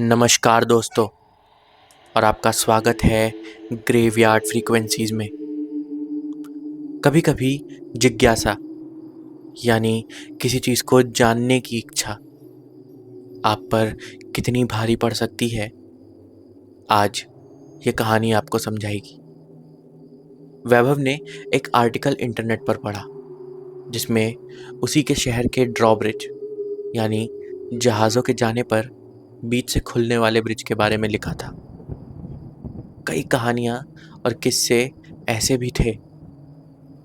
नमस्कार दोस्तों, और आपका स्वागत है ग्रेवयार्ड फ्रीक्वेंसीज़ में। कभी कभी जिज्ञासा यानी किसी चीज़ को जानने की इच्छा आप पर कितनी भारी पड़ सकती है, आज ये कहानी आपको समझाएगी। वैभव ने एक आर्टिकल इंटरनेट पर पढ़ा जिसमें उसी के शहर के ड्रॉब्रिज यानी जहाज़ों के जाने पर बीच से खुलने वाले ब्रिज के बारे में लिखा था। कई कहानियाँ और किस्से ऐसे भी थे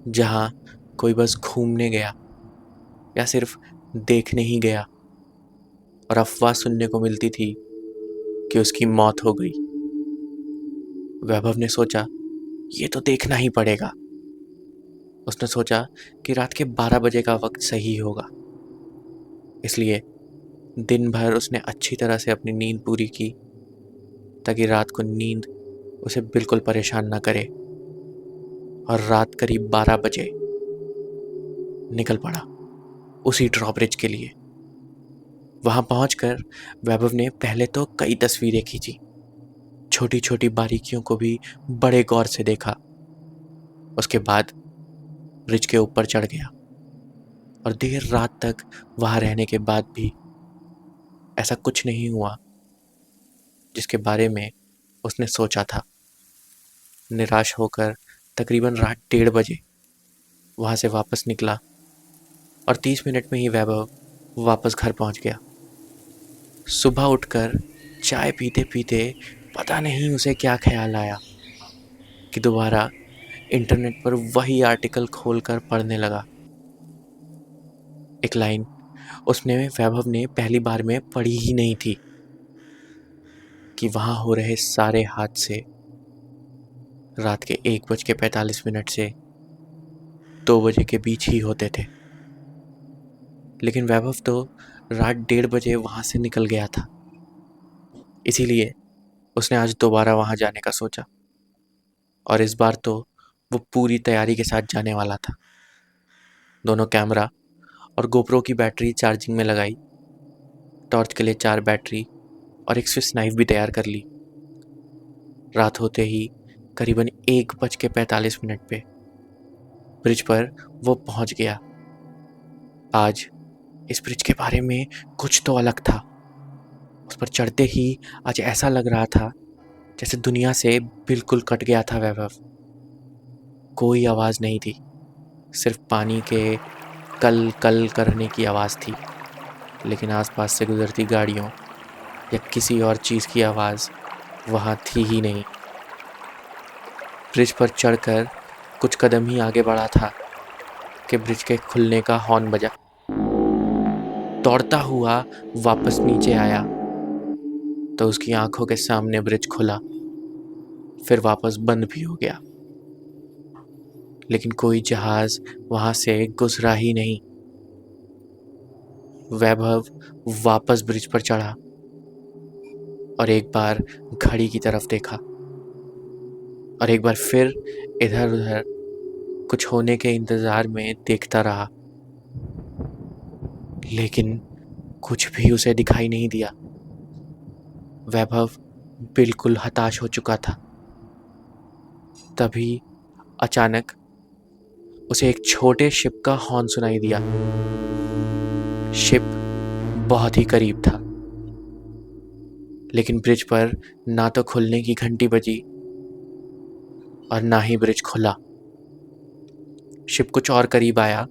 जहाँ कोई बस घूमने गया या सिर्फ देखने ही गया और अफवाह सुनने को मिलती थी कि उसकी मौत हो गई। वैभव ने सोचा, ये तो देखना ही पड़ेगा। उसने सोचा कि रात के 12 बजे का वक्त सही होगा, इसलिए दिन भर उसने अच्छी तरह से अपनी नींद पूरी की ताकि रात को नींद उसे बिल्कुल परेशान ना करे। और रात करीब 12 बजे निकल पड़ा उसी ड्रॉब्रिज के लिए। वहां पहुंचकर वैभव ने पहले तो कई तस्वीरें खींची, छोटी छोटी बारीकियों को भी बड़े गौर से देखा। उसके बाद ब्रिज के ऊपर चढ़ गया और देर रात तक वहां रहने के बाद भी ऐसा कुछ नहीं हुआ जिसके बारे में उसने सोचा था। निराश होकर तकरीबन रात 1:30 बजे वहां से वापस निकला और 30 मिनट में ही वैभव वापस घर पहुंच गया। सुबह उठकर चाय पीते पीते पता नहीं उसे क्या ख्याल आया कि दोबारा इंटरनेट पर वही आर्टिकल खोलकर पढ़ने लगा। एक लाइन उसने वैभव ने पहली बार में पढ़ी ही नहीं थी कि वहां हो रहे सारे हादसे रात के 1:45 से 2 बजे के बीच ही होते थे। लेकिन वैभव तो रात 1:30 बजे वहां से निकल गया था, इसीलिए उसने आज दोबारा वहां जाने का सोचा। और इस बार तो वो पूरी तैयारी के साथ जाने वाला था। दोनों कैमरा और गोप्रो की बैटरी चार्जिंग में लगाई, टॉर्च के लिए 4 बैटरी और एक स्विस नाइफ भी तैयार कर ली। रात होते ही करीबन 1:45 पे ब्रिज पर वो पहुंच गया। आज इस ब्रिज के बारे में कुछ तो अलग था। उस पर चढ़ते ही आज ऐसा लग रहा था जैसे दुनिया से बिल्कुल कट गया था वैभव। कोई आवाज़ नहीं थी, सिर्फ पानी के कल कल करने की आवाज़ थी। लेकिन आसपास से गुजरती गाड़ियों या किसी और चीज़ की आवाज़ वहाँ थी ही नहीं। ब्रिज पर चढ़कर कुछ कदम ही आगे बढ़ा था कि ब्रिज के खुलने का हॉर्न बजा। दौड़ता हुआ वापस नीचे आया तो उसकी आंखों के सामने ब्रिज खुला, फिर वापस बंद भी हो गया। लेकिन कोई जहाज वहां से गुजरा ही नहीं। वैभव वापस ब्रिज पर चढ़ा और एक बार घड़ी की तरफ देखा और एक बार फिर इधर उधर कुछ होने के इंतजार में देखता रहा, लेकिन कुछ भी उसे दिखाई नहीं दिया। वैभव बिल्कुल हताश हो चुका था। तभी अचानक उसे एक छोटे शिप का हॉर्न सुनाई दिया। शिप बहुत ही करीब था, लेकिन ब्रिज पर ना तो खुलने की घंटी बजी और ना ही ब्रिज खुला। शिप कुछ और करीब आया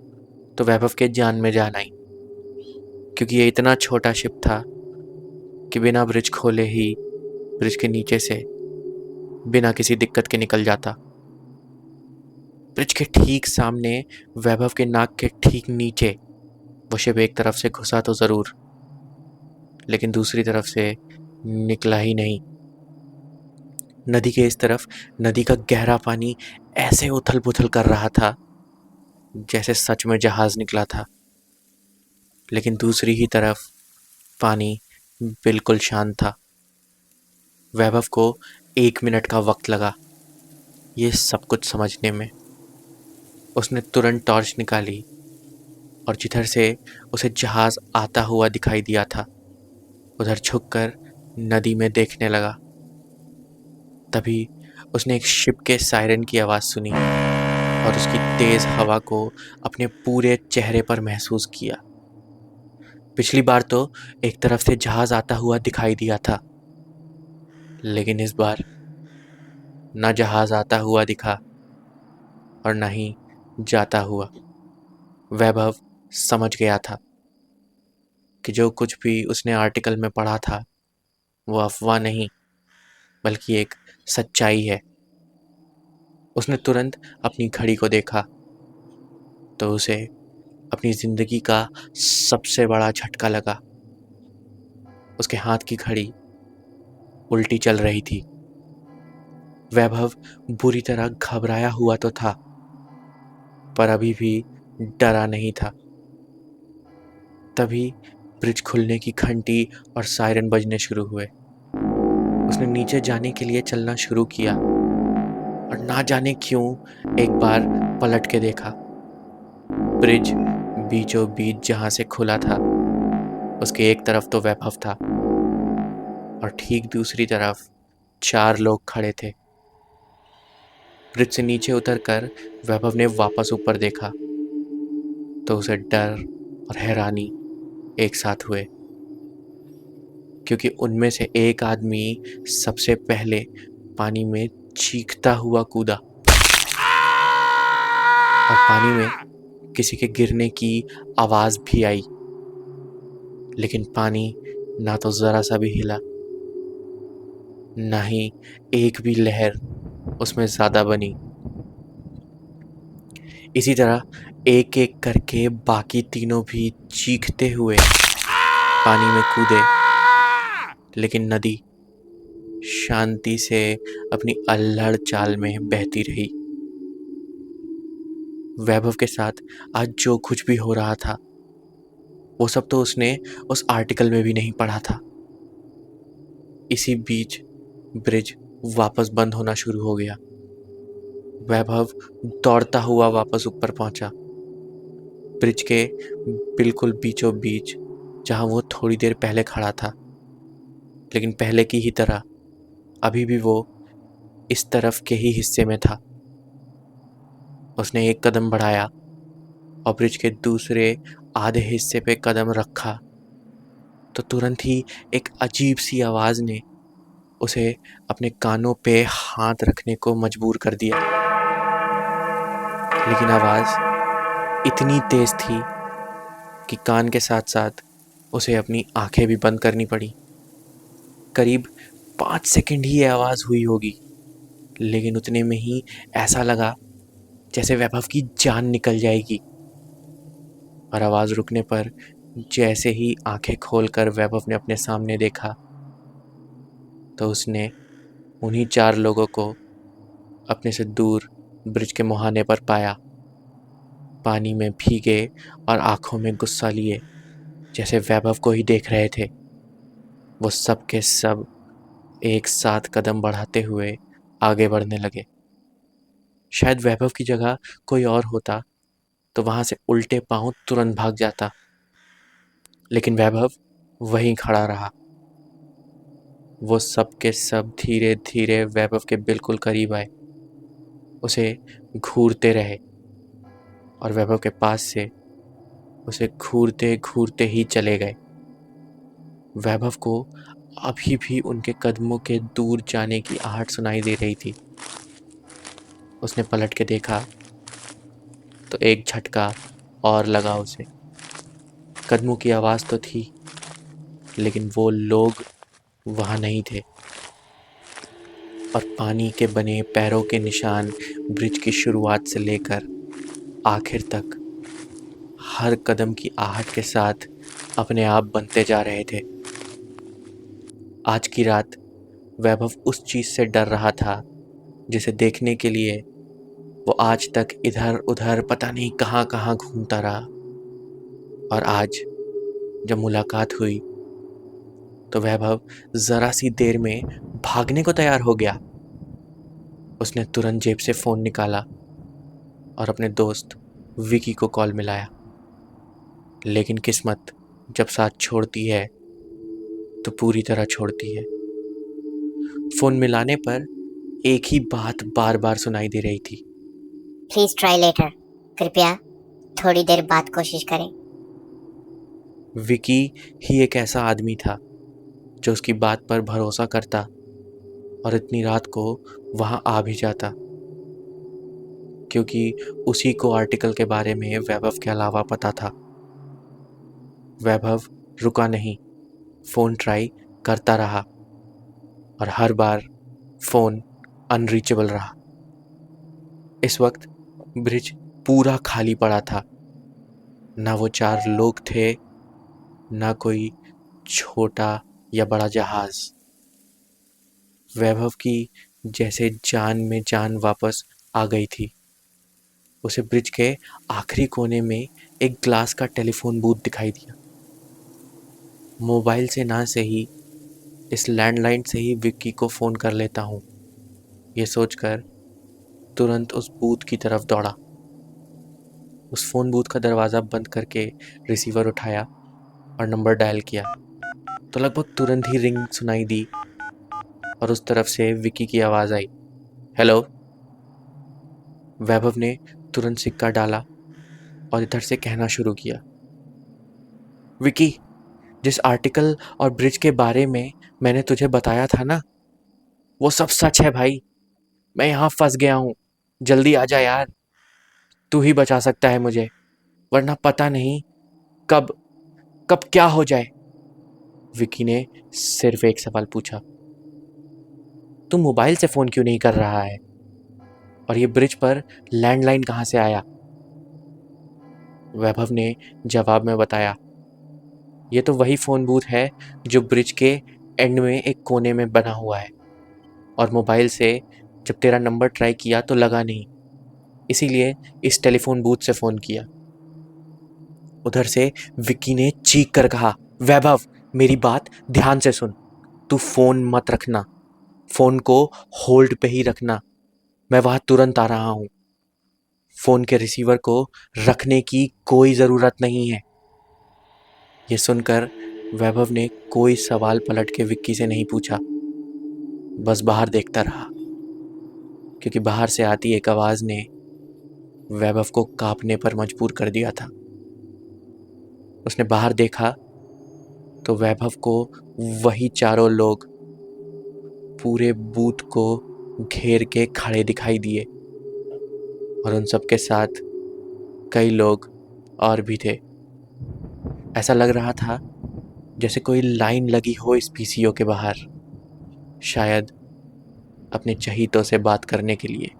तो वैभव के जान में जान आई, क्योंकि ये इतना छोटा शिप था कि बिना ब्रिज खोले ही ब्रिज के नीचे से बिना किसी दिक्कत के निकल जाता। ब्रिज के ठीक सामने, वैभव के नाक के ठीक नीचे, वो शिप एक तरफ से घुसा तो जरूर, लेकिन दूसरी तरफ से निकला ही नहीं। नदी के इस तरफ नदी का गहरा पानी ऐसे उथल पुथल कर रहा था जैसे सच में जहाज निकला था, लेकिन दूसरी ही तरफ पानी बिल्कुल शांत था। वैभव को 1 मिनट का वक्त लगा ये सब कुछ समझने में। उसने तुरंत टॉर्च निकाली और जिधर से उसे जहाज आता हुआ दिखाई दिया था उधर झुककर नदी में देखने लगा। तभी उसने एक शिप के सायरन की आवाज़ सुनी और उसकी तेज़ हवा को अपने पूरे चेहरे पर महसूस किया। पिछली बार तो एक तरफ से जहाज़ आता हुआ दिखाई दिया था, लेकिन इस बार न जहाज़ आता हुआ दिखा और न ही जाता हुआ। वैभव समझ गया था कि जो कुछ भी उसने आर्टिकल में पढ़ा था वो अफवाह नहीं बल्कि एक सच्चाई है। उसने तुरंत अपनी घड़ी को देखा तो उसे अपनी जिंदगी का सबसे बड़ा झटका लगा। उसके हाथ की घड़ी उल्टी चल रही थी। वैभव बुरी तरह घबराया हुआ तो था, पर अभी भी डरा नहीं था। तभी ब्रिज खुलने की घंटी और सायरन बजने शुरू हुए। उसने नीचे जाने के लिए चलना शुरू किया और ना जाने क्यों एक बार पलट के देखा। ब्रिज बीचों बीच जहां से खुला था उसके एक तरफ तो वैभव था और ठीक दूसरी तरफ 4 लोग खड़े थे। ब्रिज से नीचे उतरकर वैभव ने वापस ऊपर देखा तो उसे डर और हैरानी एक साथ हुए, क्योंकि उनमें से एक आदमी सबसे पहले पानी में चीखता हुआ कूदा और पानी में किसी के गिरने की आवाज भी आई, लेकिन पानी ना तो जरा सा भी हिला, ना ही एक भी लहर उसमें ज्यादा बनी। इसी तरह एक एक करके बाकी तीनों भी चीखते हुए पानी में कूदे, लेकिन नदी शांति से अपनी अल्हड़ चाल में बहती रही। वैभव के साथ आज जो कुछ भी हो रहा था वो सब तो उसने उस आर्टिकल में भी नहीं पढ़ा था। इसी बीच ब्रिज वापस बंद होना शुरू हो गया। वैभव दौड़ता हुआ वापस ऊपर पहुंचा, ब्रिज के बिल्कुल बीचों बीच जहां वो थोड़ी देर पहले खड़ा था। लेकिन पहले की ही तरह अभी भी वो इस तरफ के ही हिस्से में था। उसने एक कदम बढ़ाया और ब्रिज के दूसरे आधे हिस्से पे कदम रखा तो तुरंत ही एक अजीब सी आवाज ने उसे अपने कानों पे हाथ रखने को मजबूर कर दिया। लेकिन आवाज इतनी तेज थी कि कान के साथ साथ उसे अपनी आंखें भी बंद करनी पड़ी। करीब 5 सेकंड ही ये आवाज हुई होगी, लेकिन उतने में ही ऐसा लगा जैसे वैभव की जान निकल जाएगी। और आवाज रुकने पर जैसे ही आंखें खोलकर वैभव ने अपने सामने देखा तो उसने उन्हीं 4 लोगों को अपने से दूर ब्रिज के मुहाने पर पाया, पानी में भीगे और आंखों में गुस्सा लिए जैसे वैभव को ही देख रहे थे। वो सब के सब एक साथ कदम बढ़ाते हुए आगे बढ़ने लगे। शायद वैभव की जगह कोई और होता तो वहां से उल्टे पांव तुरंत भाग जाता, लेकिन वैभव वहीं खड़ा रहा। वो सब के सब धीरे धीरे वैभव के बिल्कुल करीब आए, उसे घूरते रहे और वैभव के पास से उसे घूरते घूरते ही चले गए। वैभव को अभी भी उनके कदमों के दूर जाने की आहट सुनाई दे रही थी। उसने पलट के देखा तो एक झटका और लगा उसे। कदमों की आवाज तो थी, लेकिन वो लोग वहां नहीं थे और पानी के बने पैरों के निशान ब्रिज की शुरुआत से लेकर आखिर तक हर कदम की आहट के साथ अपने आप बनते जा रहे थे। आज की रात वैभव उस चीज से डर रहा था जिसे देखने के लिए वो आज तक इधर उधर पता नहीं कहाँ कहाँ घूमता रहा। और आज जब मुलाकात हुई तो वैभव जरा सी देर में भागने को तैयार हो गया। उसने तुरंत जेब से फोन निकाला और अपने दोस्त विकी को कॉल मिलाया। लेकिन किस्मत जब साथ छोड़ती है तो पूरी तरह छोड़ती है। फोन मिलाने पर एक ही बात बार बार सुनाई दे रही थी। प्लीज ट्राई लेटर, कृपया थोड़ी देर बाद कोशिश करें। विकी ही एक ऐसा आदमी था जो उसकी बात पर भरोसा करता और इतनी रात को वहां आ भी जाता, क्योंकि उसी को आर्टिकल के बारे में वैभव के अलावा पता था। वैभव रुका नहीं, फोन ट्राई करता रहा और हर बार फोन अनरीचेबल रहा। इस वक्त ब्रिज पूरा खाली पड़ा था। ना वो 4 लोग थे, ना कोई छोटा या बड़ा जहाज। वैभव की जैसे जान में जान वापस आ गई थी। उसे ब्रिज के आखिरी कोने में एक ग्लास का टेलीफोन बूथ दिखाई दिया। मोबाइल से ना सही, इस लैंडलाइन से ही विक्की को फ़ोन कर लेता हूँ, ये सोचकर तुरंत उस बूथ की तरफ दौड़ा। उस फ़ोन बूथ का दरवाज़ा बंद करके रिसीवर उठाया और नंबर डायल किया तो लगभग तुरंत ही रिंग सुनाई दी और उस तरफ से विक्की की आवाज़ आई, हेलो। वैभव ने तुरंत सिक्का डाला और इधर से कहना शुरू किया, विक्की, जिस आर्टिकल और ब्रिज के बारे में मैंने तुझे बताया था ना, वो सब सच है भाई। मैं यहाँ फंस गया हूँ, जल्दी आ जा यार। तू ही बचा सकता है मुझे, वरना पता नहीं कब कब क्या हो जाए। विकी ने सिर्फ एक सवाल पूछा, तू मोबाइल से फोन क्यों नहीं कर रहा है? और ये ब्रिज पर लैंडलाइन कहाँ से आया? वैभव ने जवाब में बताया, ये तो वही फोन बूथ है जो ब्रिज के एंड में एक कोने में बना हुआ है, और मोबाइल से जब तेरा नंबर ट्राई किया तो लगा नहीं, इसीलिए इस टेलीफोन बूथ से फोन किया। उधर से विक्की ने चीख कर कहा, वैभव, मेरी बात ध्यान से सुन। तू फोन मत रखना, फोन को होल्ड पे ही रखना। मैं वहां तुरंत आ रहा हूं। फोन के रिसीवर को रखने की कोई जरूरत नहीं है। ये सुनकर वैभव ने कोई सवाल पलट के विक्की से नहीं पूछा, बस बाहर देखता रहा, क्योंकि बाहर से आती एक आवाज ने वैभव को कांपने पर मजबूर कर दिया था। उसने बाहर देखा तो वैभव को वही चारों लोग पूरे बूथ को घेर के खड़े दिखाई दिए, और उन सबके साथ कई लोग और भी थे। ऐसा लग रहा था जैसे कोई लाइन लगी हो इस पीसीओ के बाहर, शायद अपने चहीतों से बात करने के लिए।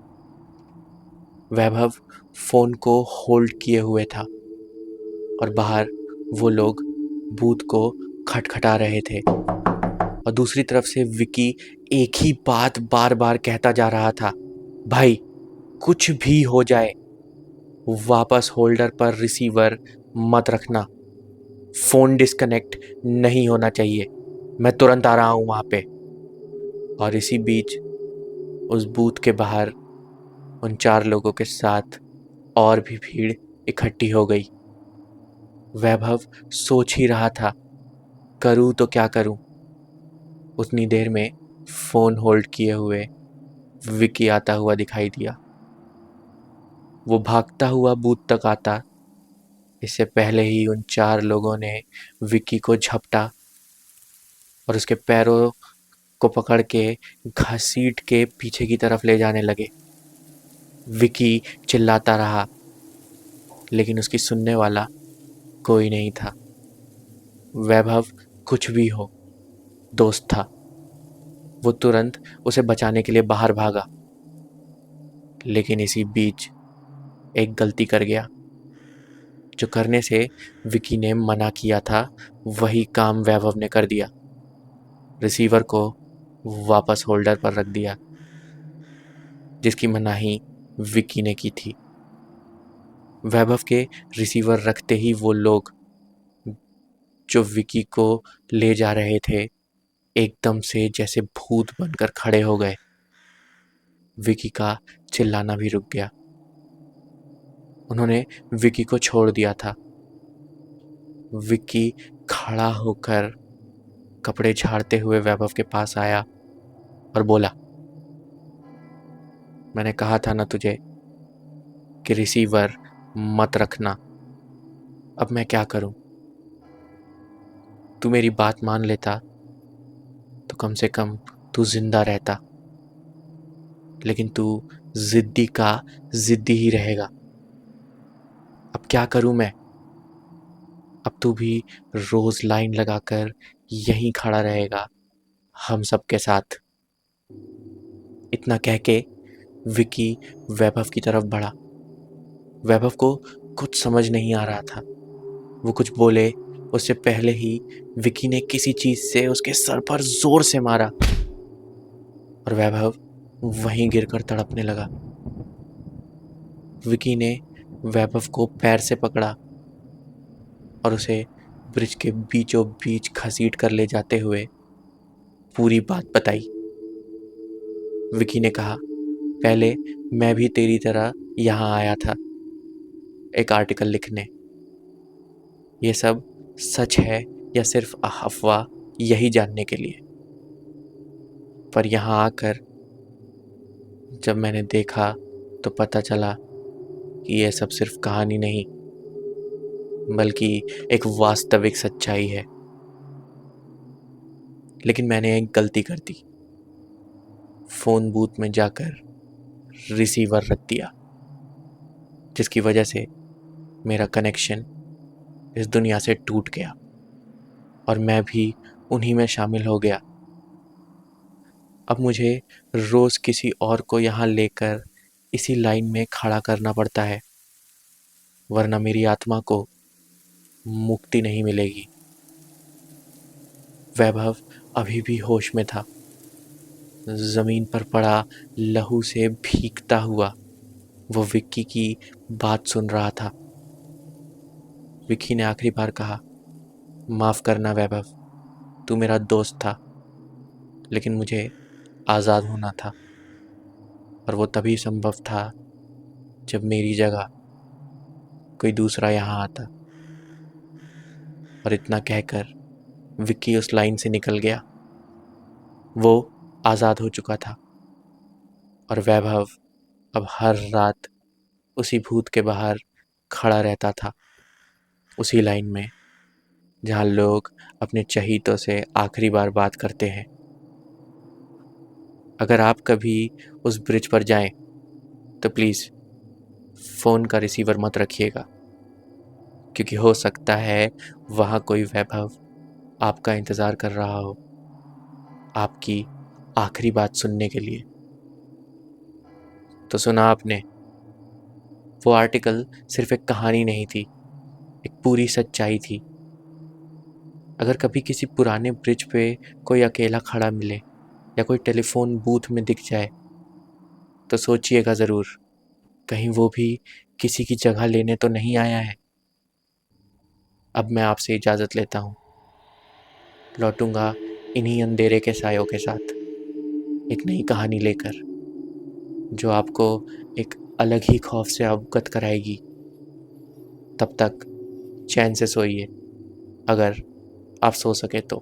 वैभव फोन को होल्ड किए हुए था और बाहर वो लोग बूथ को खटखटा रहे थे, और दूसरी तरफ से विकी एक ही बात बार बार कहता जा रहा था, भाई, कुछ भी हो जाए वापस होल्डर पर रिसीवर मत रखना। फोन डिस्कनेक्ट नहीं होना चाहिए। मैं तुरंत आ रहा हूं वहां पे। और इसी बीच उस बूथ के बाहर उन 4 लोगों के साथ और भी भीड़ इकट्ठी हो गई। वैभव सोच ही रहा था, करूं तो क्या करूं। उतनी देर में फोन होल्ड किए हुए विकी आता हुआ दिखाई दिया। वो भागता हुआ बूथ तक आता, इससे पहले ही उन 4 लोगों ने विकी को झपटा और उसके पैरों को पकड़ के घसीट के पीछे की तरफ ले जाने लगे। विकी चिल्लाता रहा, लेकिन उसकी सुनने वाला कोई नहीं था। वैभव कुछ भी हो, दोस्त था। वो तुरंत उसे बचाने के लिए बाहर भागा, लेकिन इसी बीच एक गलती कर गया। जो करने से विकी ने मना किया था, वही काम वैभव ने कर दिया। रिसीवर को वापस होल्डर पर रख दिया, जिसकी मनाही विकी ने की थी। वैभव के रिसीवर रखते ही वो लोग जो विकी को ले जा रहे थे एकदम से जैसे भूत बनकर खड़े हो गए। विकी का चिल्लाना भी रुक गया। उन्होंने विकी को छोड़ दिया था। विकी खड़ा होकर कपड़े झाड़ते हुए वैभव के पास आया और बोला, मैंने कहा था ना तुझे कि रिसीवर मत रखना। अब मैं क्या करूं? तू मेरी बात मान लेता तो कम से कम तू जिंदा रहता, लेकिन तू जिद्दी का जिद्दी ही रहेगा। अब क्या करूं मैं? अब तू भी रोज लाइन लगाकर यहीं खड़ा रहेगा हम सबके साथ। इतना कह के विकी वैभव की तरफ बढ़ा। वैभव को कुछ समझ नहीं आ रहा था। वो कुछ बोले उससे पहले ही विकी ने किसी चीज से उसके सर पर जोर से मारा और वैभव वहीं गिरकर तड़पने लगा। विकी ने वैभव को पैर से पकड़ा और उसे ब्रिज के बीचों बीच घसीट कर ले जाते हुए पूरी बात बताई। विकी ने कहा, पहले मैं भी तेरी तरह यहाँ आया था एक आर्टिकल लिखने। ये सब सच है या सिर्फ अफवाह, यही जानने के लिए। पर यहाँ आकर जब मैंने देखा तो पता चला कि यह सब सिर्फ कहानी नहीं, बल्कि एक वास्तविक सच्चाई है। लेकिन मैंने एक गलती कर दी। फोन बूथ में जाकर रिसीवर रख दिया, जिसकी वजह से मेरा कनेक्शन इस दुनिया से टूट गया और मैं भी उन्हीं में शामिल हो गया। अब मुझे रोज किसी और को यहाँ लेकर इसी लाइन में खड़ा करना पड़ता है, वरना मेरी आत्मा को मुक्ति नहीं मिलेगी। वैभव अभी भी होश में था। जमीन पर पड़ा लहू से भीगता हुआ वो विक्की की बात सुन रहा था। विक्की ने आखिरी बार कहा, माफ करना वैभव, तू मेरा दोस्त था, लेकिन मुझे आज़ाद होना था और वो तभी संभव था जब मेरी जगह कोई दूसरा यहाँ आता। और इतना कहकर विक्की उस लाइन से निकल गया। वो आज़ाद हो चुका था और वैभव अब हर रात उसी भूत के बाहर खड़ा रहता था, उसी लाइन में जहाँ लोग अपने चहीतों से आखिरी बार बात करते हैं। अगर आप कभी उस ब्रिज पर जाएं तो प्लीज़ फ़ोन का रिसीवर मत रखिएगा, क्योंकि हो सकता है वहाँ कोई वैभव आपका इंतज़ार कर रहा हो, आपकी आखिरी बात सुनने के लिए। तो सुना आपने, वो आर्टिकल सिर्फ एक कहानी नहीं थी, एक पूरी सच्चाई थी। अगर कभी किसी पुराने ब्रिज पे कोई अकेला खड़ा मिले या कोई टेलीफोन बूथ में दिख जाए तो सोचिएगा ज़रूर, कहीं वो भी किसी की जगह लेने तो नहीं आया है। अब मैं आपसे इजाज़त लेता हूँ। लौटूंगा इन्हीं अंधेरे के सायों के साथ एक नई कहानी लेकर, जो आपको एक अलग ही खौफ से अवगत कराएगी। तब तक चैन से सोइए, अगर आप सो सके तो।